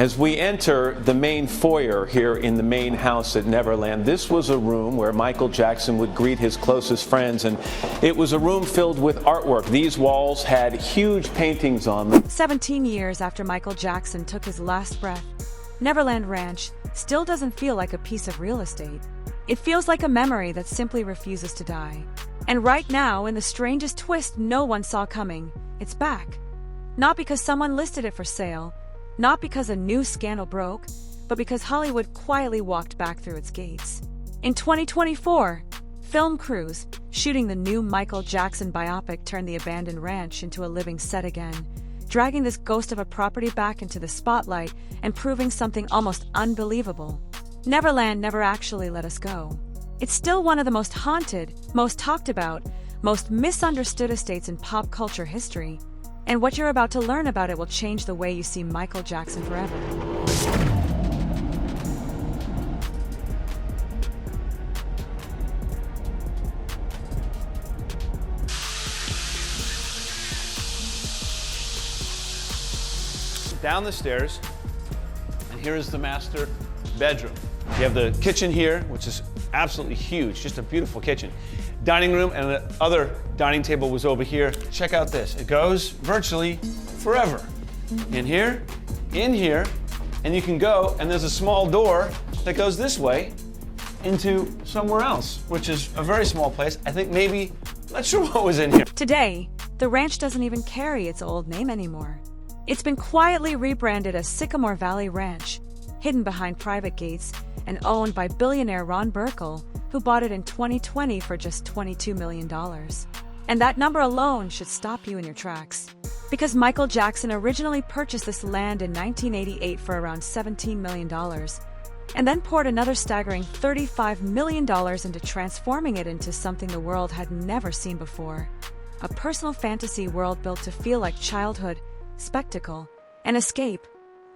As we enter the main foyer here in the main house at Neverland, this was a room where Michael Jackson would greet his closest friends, and it was a room filled with artwork. These walls had huge paintings on them. 17 years after Michael Jackson took his last breath, Neverland Ranch still doesn't feel like a piece of real estate. It feels like a memory that simply refuses to die. And right now, in the strangest twist no one saw coming, it's back. Not because someone listed it for sale, not because a new scandal broke, but because Hollywood quietly walked back through its gates. In 2024, film crews shooting the new Michael Jackson biopic turned the abandoned ranch into a living set again, dragging this ghost of a property back into the spotlight and proving something almost unbelievable. Neverland never actually let us go. It's still one of the most haunted, most talked about, most misunderstood estates in pop culture history. And what you're about to learn about it will change the way you see Michael Jackson forever. Down the stairs, and here is the master bedroom. You have the kitchen here, which is absolutely huge, just a beautiful kitchen. Dining room, and the other dining table was over here. Check out this. It goes virtually forever. In here, and you can go, and there's a small door that goes this way into somewhere else, which is a very small place. I think maybe, not sure what was in here. Today, the ranch doesn't even carry its old name anymore. It's been quietly rebranded as Sycamore Valley Ranch, hidden behind private gates and owned by billionaire Ron Burkle, who bought it in 2020 for just $22 million. And that number alone should stop you in your tracks. Because Michael Jackson originally purchased this land in 1988 for around $17 million, and then poured another staggering $35 million into transforming it into something the world had never seen before. A personal fantasy world built to feel like childhood, spectacle, and escape,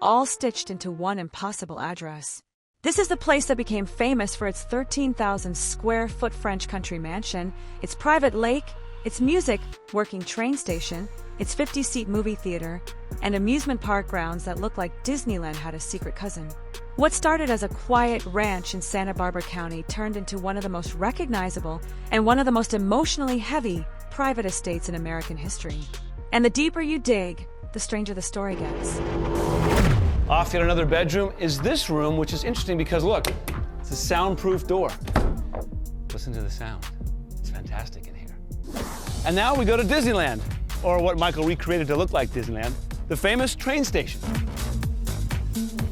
all stitched into one impossible address. This is the place that became famous for its 13,000 square foot French country mansion, its private lake, its music, working train station, its 50-seat movie theater, and amusement park grounds that look like Disneyland had a secret cousin. What started as a quiet ranch in Santa Barbara County turned into one of the most recognizable and one of the most emotionally heavy private estates in American history. And the deeper you dig, the stranger the story gets. Off yet another bedroom is this room, which is interesting because look, it's a soundproof door. Listen to the sound. It's fantastic in here. And now we go to Disneyland, or what Michael recreated to look like Disneyland, the famous train station.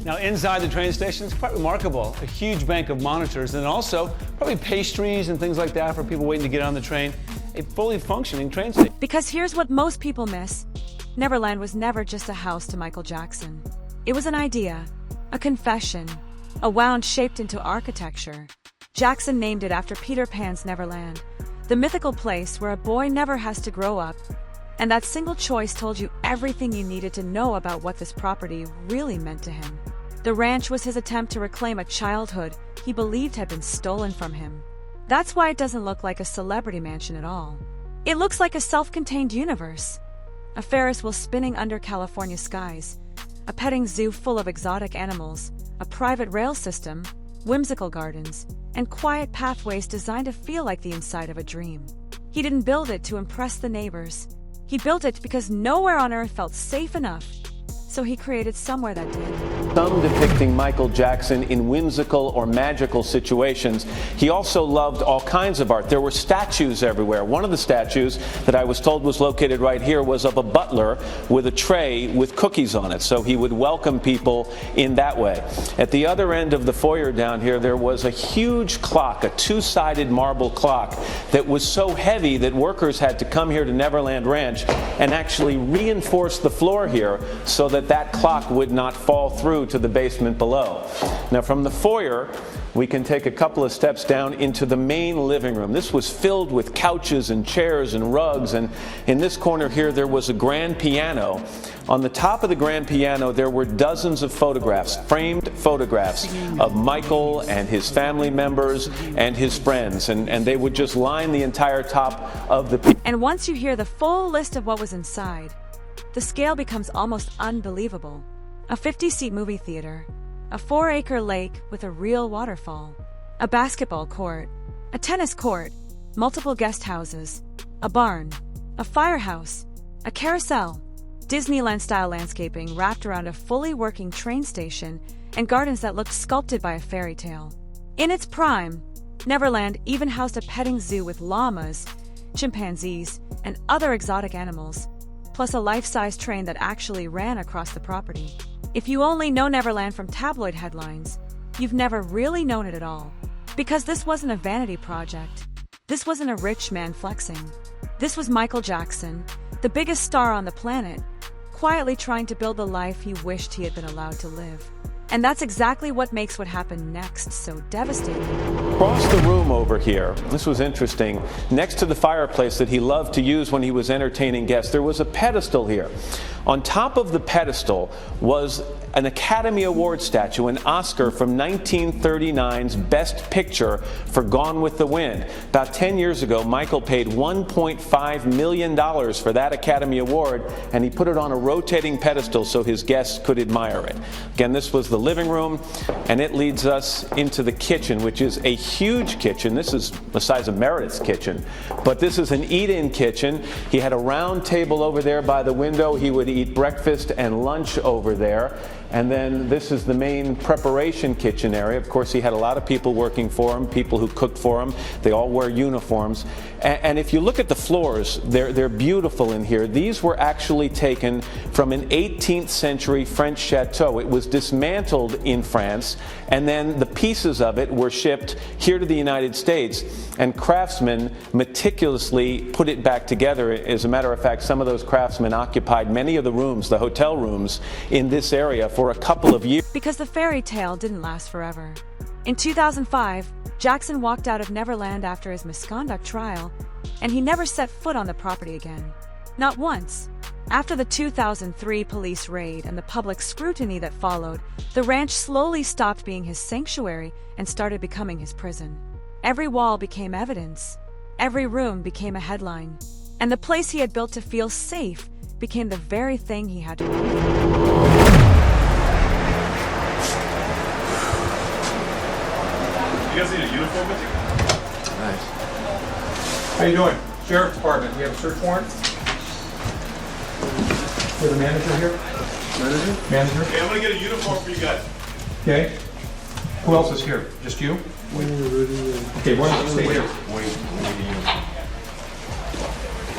Now inside the train station is quite remarkable. A huge bank of monitors and also probably pastries and things like that for people waiting to get on the train. A fully functioning train station. Because here's what most people miss. Neverland was never just a house to Michael Jackson. It was an idea, a confession, a wound shaped into architecture. Jackson named it after Peter Pan's Neverland, the mythical place where a boy never has to grow up. And that single choice told you everything you needed to know about what this property really meant to him. The ranch was his attempt to reclaim a childhood he believed had been stolen from him. That's why it doesn't look like a celebrity mansion at all. It looks like a self-contained universe. A Ferris wheel spinning under California skies, a petting zoo full of exotic animals, a private rail system, whimsical gardens, and quiet pathways designed to feel like the inside of a dream. He didn't build it to impress the neighbors. He built it because nowhere on earth felt safe enough, so he created somewhere that did. Some depicting Michael Jackson in whimsical or magical situations. He also loved all kinds of art. There were statues everywhere. One of the statues that I was told was located right here was of a butler with a tray with cookies on it, so he would welcome people in that way. At the other end of the foyer down here, there was a huge clock, a two-sided marble clock that was so heavy that workers had to come here to Neverland Ranch and actually reinforce the floor here so that that clock would not fall through to the basement below. Now from the foyer, we can take a couple of steps down into the main living room. This was filled with couches and chairs and rugs, and in this corner here there was a grand piano. On the top of the grand piano there were dozens of photographs, framed photographs of Michael and his family members and his friends, and they would just line the entire top of the piano. And once you hear the full list of what was inside, the scale becomes almost unbelievable. a 50-seat movie theater, a 4-acre lake with a real waterfall, a basketball court, a tennis court, multiple guest houses, a barn, a firehouse, a carousel, Disneyland-style landscaping wrapped around a fully working train station, and gardens that looked sculpted by a fairy tale. In its prime, Neverland even housed a petting zoo with llamas, chimpanzees, and other exotic animals, plus a life-size train that actually ran across the property. If you only know Neverland from tabloid headlines, you've never really known it at all. Because this wasn't a vanity project. This wasn't a rich man flexing. This was Michael Jackson, the biggest star on the planet, quietly trying to build the life he wished he had been allowed to live. And that's exactly what makes what happened next so devastating. Across the room over here, this was interesting, next to the fireplace that he loved to use when he was entertaining guests, there was a pedestal here. On top of the pedestal was an Academy Award statue, an Oscar from 1939's Best Picture for Gone with the Wind. About 10 years ago, Michael paid $1.5 million for that Academy Award, and he put it on a rotating pedestal so his guests could admire it. Again, this was the living room, and it leads us into the kitchen, which is a huge kitchen. This is the size of Meredith's kitchen, but this is an eat-in kitchen. He had a round table over there by the window. He would eat breakfast and lunch over there. And then this is the main preparation kitchen area. Of course, he had a lot of people working for him, people who cooked for him. They all wear uniforms. And if you look at the floors, they're beautiful in here. These were actually taken from an 18th century French chateau. It was dismantled in France, and then the pieces of it were shipped here to the United States, and craftsmen meticulously put it back together. As a matter of fact, some of those craftsmen occupied many of the rooms, the hotel rooms, in this area for a couple of years. Because the fairy tale didn't last forever. In 2005, Jackson walked out of Neverland after his misconduct trial, and he never set foot on the property again. Not once. After the 2003 police raid and the public scrutiny that followed, the ranch slowly stopped being his sanctuary and started becoming his prison. Every wall became evidence. Every room became a headline. And the place he had built to feel safe became the very thing he had to run from. You guys need a uniform with you? Nice. How you doing? Sheriff's Department. We have a search warrant. For the manager here? Manager? Okay, I'm gonna get a uniform for you guys. Okay. Who else is here? Just you? Okay, why don't you stay here?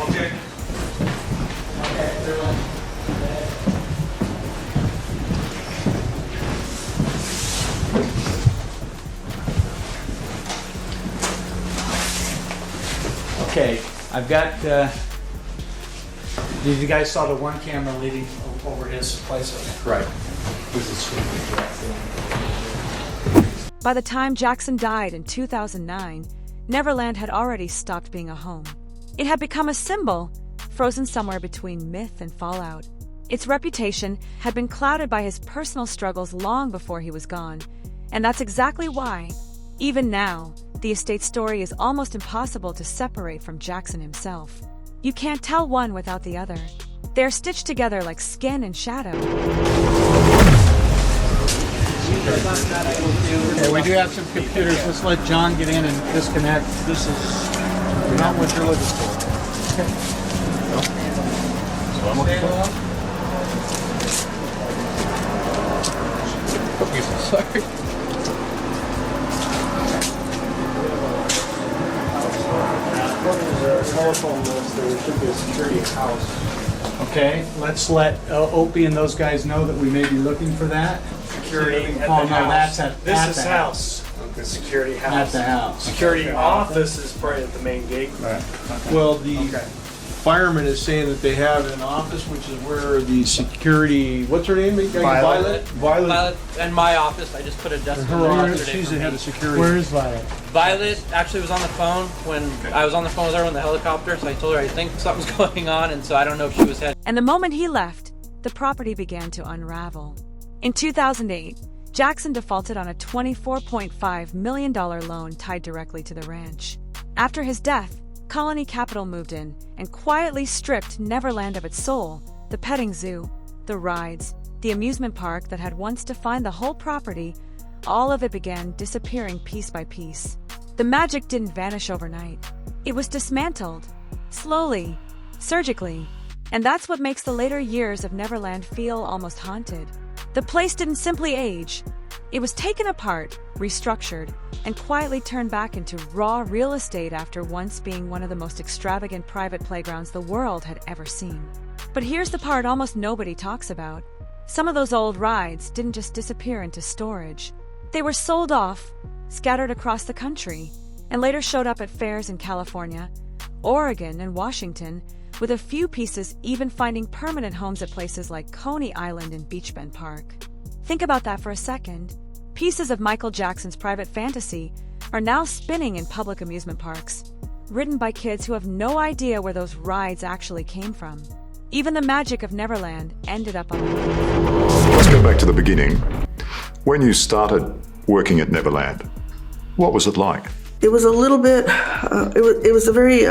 Okay. Okay, I've got, you guys saw the one camera leading over his place? Right. By the time Jackson died in 2009, Neverland had already stopped being a home. It had become a symbol, frozen somewhere between myth and fallout. Its reputation had been clouded by his personal struggles long before he was gone, and that's exactly why, even now, the estate's story is almost impossible to separate from Jackson himself. You can't tell one without the other. They're stitched together like skin and shadow. Okay, we do have some computers. Let's let John get in and disconnect. This is not what you're looking for. Okay. So I'm looking for. Sorry. Telephone list, there should be a security house. Okay, let's let Opie and those guys know that we may be looking for that. Security at the Oh, no, house. that's at This at is the house. The security At house. the house. Security office is right at the main gate. Well, the Okay. fireman is saying that they have an office, which is where the security, what's her name? Violet. Violet. And my office, I just put a desk in there yesterday She's for the head me. of security. Where is Violet? Violet actually was on the phone when I was on the phone with her on the helicopter, so I told her I think something's going on, and so I don't know if she was heading. And the moment he left, the property began to unravel. In 2008, Jackson defaulted on a $24.5 million loan tied directly to the ranch. After his death, Colony Capital moved in and quietly stripped Neverland of its soul, the petting zoo, the rides, The amusement park that had once defined the whole property, all of it began disappearing piece by piece. The magic didn't vanish overnight. It was dismantled, slowly, surgically, and that's what makes the later years of Neverland feel almost haunted. The place didn't simply age. It was taken apart, restructured, and quietly turned back into raw real estate after once being one of the most extravagant private playgrounds the world had ever seen. But here's the part almost nobody talks about. Some of those old rides didn't just disappear into storage. They were sold off, scattered across the country, and later showed up at fairs in California, Oregon, and Washington, with a few pieces even finding permanent homes at places like Coney Island and Beach Bend Park. Think about that for a second. Pieces of Michael Jackson's private fantasy are now spinning in public amusement parks, ridden by kids who have no idea where those rides actually came from. Even the magic of Neverland ended up on the roof. Let's go back to the beginning. When you started working at Neverland, what was it like? It was a little bit, it was a very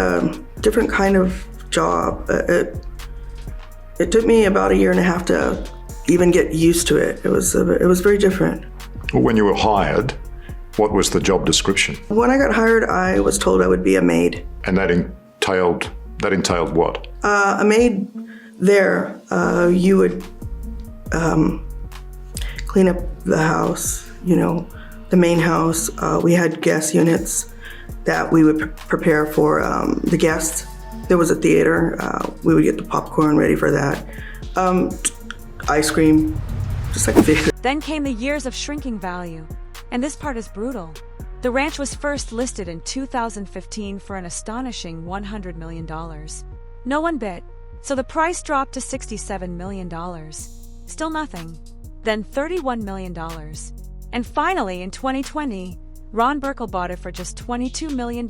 different kind of job. It took me about a year and a half to even get used to it. It was very different. When you were hired, what was the job description? When I got hired, I was told I would be a maid. And that entailed what? A maid there, you would clean up the house, the main house. We had guest units that we would prepare for the guests. There was a theater. We would get the popcorn ready for that. Ice cream, just like a theater. Then came the years of shrinking value, and this part is brutal. The ranch was first listed in 2015 for an astonishing $100 million. No one bid, so the price dropped to $67 million. Still nothing. Then $31 million. And finally, in 2020, Ron Burkle bought it for just $22 million,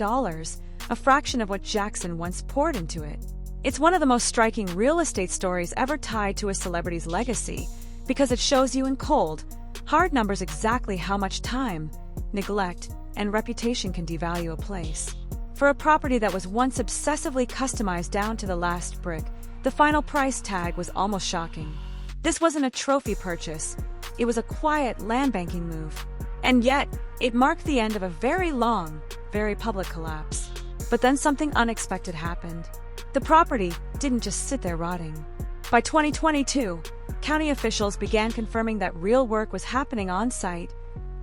a fraction of what Jackson once poured into it. It's one of the most striking real estate stories ever tied to a celebrity's legacy, because it shows you in cold, hard numbers exactly how much time, neglect, and reputation can devalue a place. For a property that was once obsessively customized down to the last brick, the final price tag was almost shocking. This wasn't a trophy purchase. It was a quiet land banking move. And yet, it marked the end of a very long, very public collapse. But then something unexpected happened. The property didn't just sit there rotting. By 2022, county officials began confirming that real work was happening on site.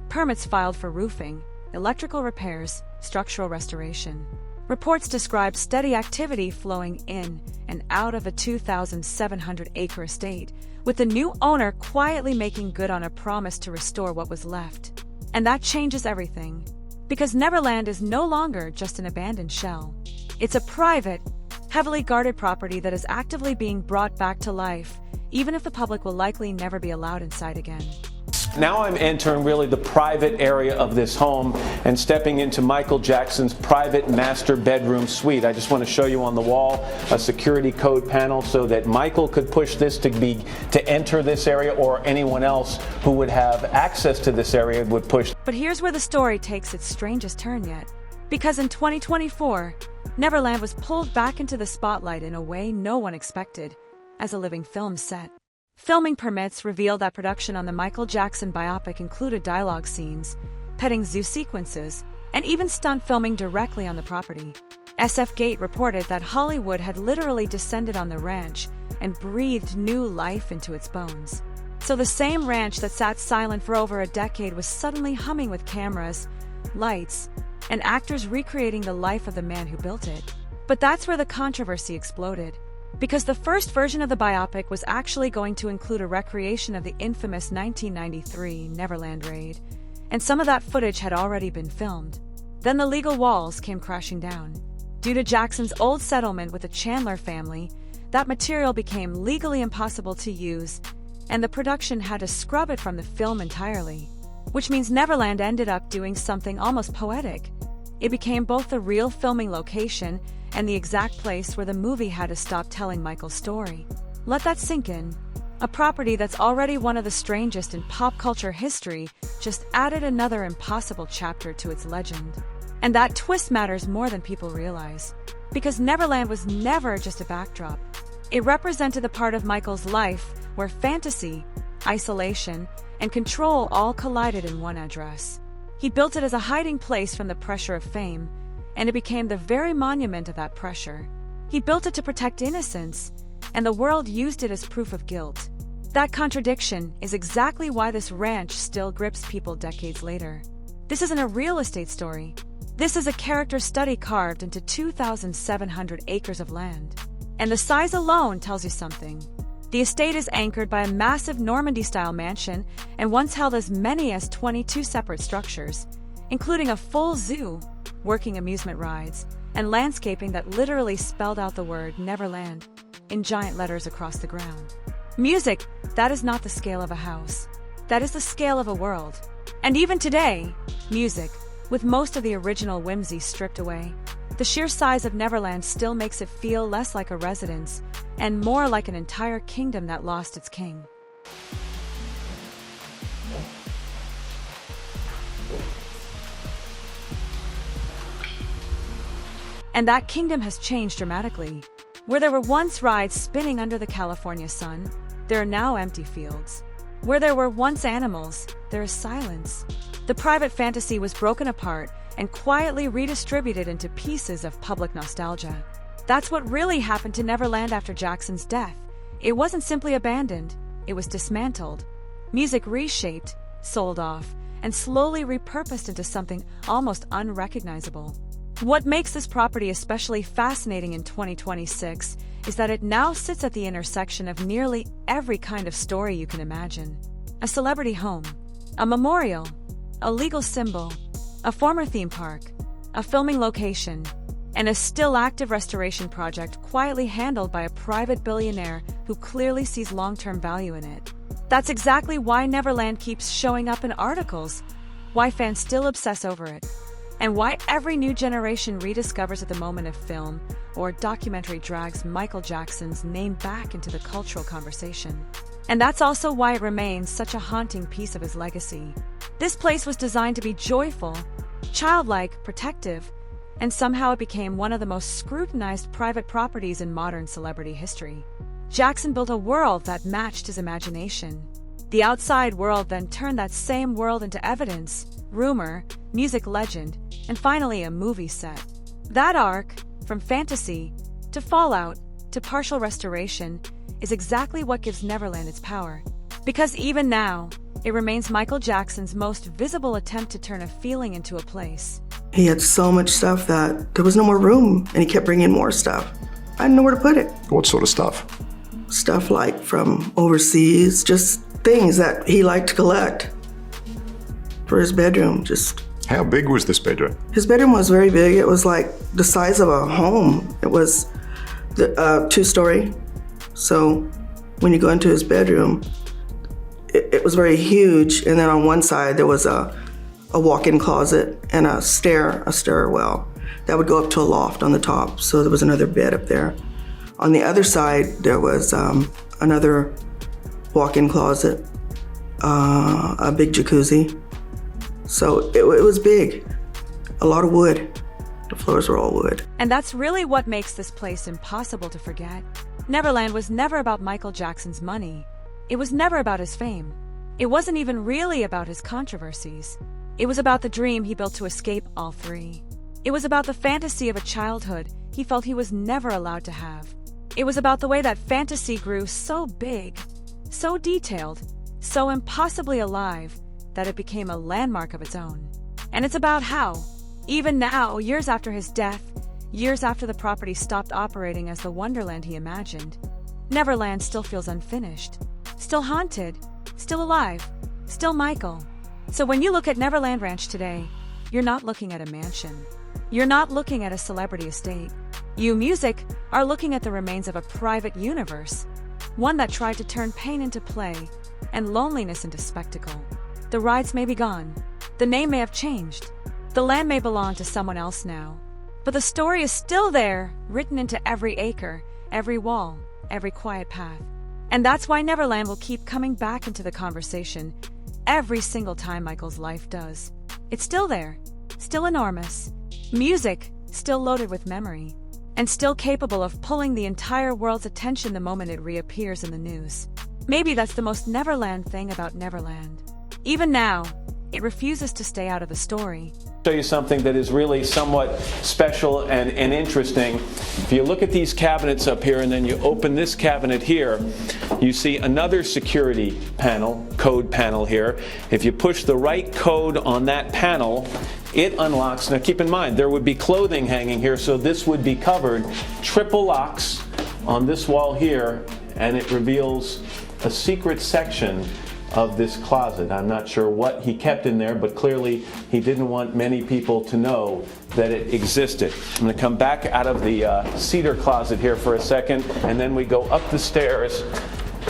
Permits filed for roofing, electrical repairs, structural restoration. Reports describe steady activity flowing in and out of a 2,700-acre estate, with the new owner quietly making good on a promise to restore what was left. And that changes everything, because Neverland is no longer just an abandoned shell. It's a private, heavily guarded property that is actively being brought back to life, even if the public will likely never be allowed inside again. Now I'm entering really the private area of this home and stepping into Michael Jackson's private master bedroom suite. I just want to show you on the wall a security code panel so that Michael could push this to enter this area, or anyone else who would have access to this area would push. But here's where the story takes its strangest turn yet. Because in 2024, Neverland was pulled back into the spotlight in a way no one expected, as a living film set. Filming permits revealed that production on the Michael Jackson biopic included dialogue scenes, petting zoo sequences, and even stunt filming directly on the property. SF Gate reported that Hollywood had literally descended on the ranch and breathed new life into its bones. So the same ranch that sat silent for over a decade was suddenly humming with cameras, lights, and actors recreating the life of the man who built it. But that's where the controversy exploded. Because the first version of the biopic was actually going to include a recreation of the infamous 1993 Neverland raid, and some of that footage had already been filmed. Then the legal walls came crashing down. Due to Jackson's old settlement with the Chandler family, that material became legally impossible to use, and the production had to scrub it from the film entirely. Which means Neverland ended up doing something almost poetic. It became both the real filming location and the exact place where the movie had to stop telling Michael's story. Let that sink in. A property that's already one of the strangest in pop culture history just added another impossible chapter to its legend. And that twist matters more than people realize. Because Neverland was never just a backdrop. It represented the part of Michael's life where fantasy, isolation, and control all collided in one address. He built it as a hiding place from the pressure of fame, and it became the very monument of that pressure. He built it to protect innocence, and the world used it as proof of guilt. That contradiction is exactly why this ranch still grips people decades later. This isn't a real estate story. This is a character study carved into 2,700 acres of land. And the size alone tells you something. The estate is anchored by a massive Normandy-style mansion and once held as many as 22 separate structures, including a full zoo, working amusement rides, and landscaping that literally spelled out the word Neverland in giant letters across the ground. Music, that is not the scale of a house. That is the scale of a world. And even today, music, with most of the original whimsy stripped away, the sheer size of Neverland still makes it feel less like a residence and more like an entire kingdom that lost its king. And that kingdom has changed dramatically. Where there were once rides spinning under the California sun, there are now empty fields. Where there were once animals, there is silence. The private fantasy was broken apart and quietly redistributed into pieces of public nostalgia. That's what really happened to Neverland after Jackson's death. It wasn't simply abandoned, it was dismantled. Music reshaped, sold off, and slowly repurposed into something almost unrecognizable. What makes this property especially fascinating in 2026 is that it now sits at the intersection of nearly every kind of story you can imagine. A celebrity home, a memorial, a legal symbol, a former theme park, a filming location, and a still active restoration project quietly handled by a private billionaire who clearly sees long-term value in it. That's exactly why Neverland keeps showing up in articles, why fans still obsess over it, and why every new generation rediscovers at the moment of film or documentary drags Michael Jackson's name back into the cultural conversation. And that's also why it remains such a haunting piece of his legacy. This place was designed to be joyful, childlike, protective, and somehow it became one of the most scrutinized private properties in modern celebrity history. Jackson built a world that matched his imagination. The outside world then turned that same world into evidence, rumor, music legend, and finally a movie set. That arc, from fantasy to fallout to partial restoration, is exactly what gives Neverland its power. Because even now, it remains Michael Jackson's most visible attempt to turn a feeling into a place. He had so much stuff that there was no more room, and he kept bringing in more stuff. I didn't know where to put it. What sort of stuff? Stuff like from overseas, just things that he liked to collect for his bedroom. How big was this bedroom? His bedroom was very big. It was like the size of a home. It was the two-story. So when you go into his bedroom, it was very huge. And then on one side there was a walk-in closet and a stairwell that would go up to a loft on the top. So there was another bed up there. On the other side there was another walk-in closet, a big jacuzzi. So it was big, a lot of wood. The floors were all wood. And that's really what makes this place impossible to forget. Neverland was never about Michael Jackson's money. It was never about his fame. It wasn't even really about his controversies. It was about the dream he built to escape all three. It was about the fantasy of a childhood he felt he was never allowed to have. It was about the way that fantasy grew so big, so detailed, so impossibly alive, that it became a landmark of its own. And it's about how, even now, years after his death, years after the property stopped operating as the wonderland he imagined, Neverland still feels unfinished, still haunted, still alive, still Michael. So when you look at Neverland Ranch today, you're not looking at a mansion. You're not looking at a celebrity estate. You, music, are looking at the remains of a private universe, one that tried to turn pain into play and loneliness into spectacle. The rides may be gone. The name may have changed. The land may belong to someone else now. But the story is still there, written into every acre, every wall, every quiet path. And that's why Neverland will keep coming back into the conversation every single time Michael's life does. It's still there, still enormous. Music, still loaded with memory. And still capable of pulling the entire world's attention the moment it reappears in the news. Maybe that's the most Neverland thing about Neverland. Even now, it refuses to stay out of the story. Show you something that is really somewhat special and interesting. If you look at these cabinets up here and then you open this cabinet here, you see another security panel, code panel here. If you push the right code on that panel, it unlocks. Now keep in mind, there would be clothing hanging here, so this would be covered. Triple locks on this wall here, and it reveals a secret section of this closet. I'm not sure what he kept in there, but clearly he didn't want many people to know that it existed. I'm going to come back out of the cedar closet here for a second, and then we go up the stairs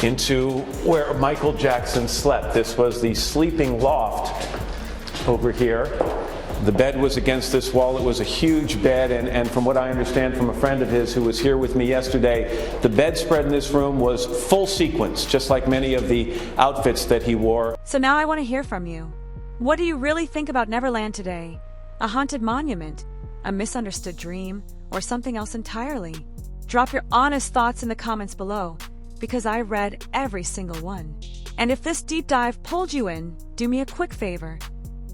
into where Michael Jackson slept. This was the sleeping loft over here. The bed was against this wall. It was a huge bed, and from what I understand from a friend of his who was here with me yesterday, the bedspread in this room was full sequins, just like many of the outfits that he wore. So now I want to hear from you. What do you really think about Neverland today? A haunted monument, a misunderstood dream, or something else entirely? Drop your honest thoughts in the comments below, because I read every single one. And if this deep dive pulled you in, do me a quick favor.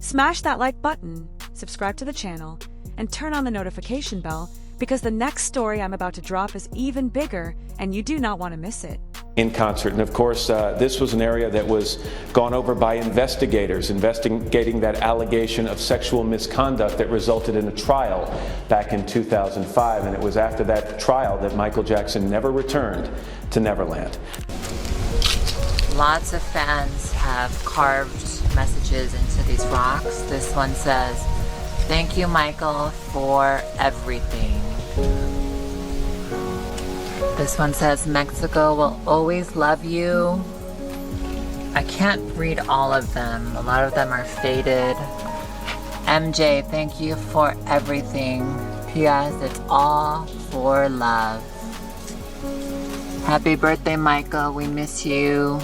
Smash that like button, subscribe to the channel, and turn on the notification bell, because the next story I'm about to drop is even bigger and you do not want to miss it. In concert, and of course this was an area that was gone over by investigators investigating that allegation of sexual misconduct that resulted in a trial back in 2005, and it was after that trial that Michael Jackson never returned to Neverland. Lots of fans have carved messages into these rocks. This one says, "Thank you, Michael, for everything." This one says, "Mexico will always love you." I can't read all of them. A lot of them are faded. "MJ, thank you for everything. P.S. It's all for love." "Happy birthday, Michael. We miss you."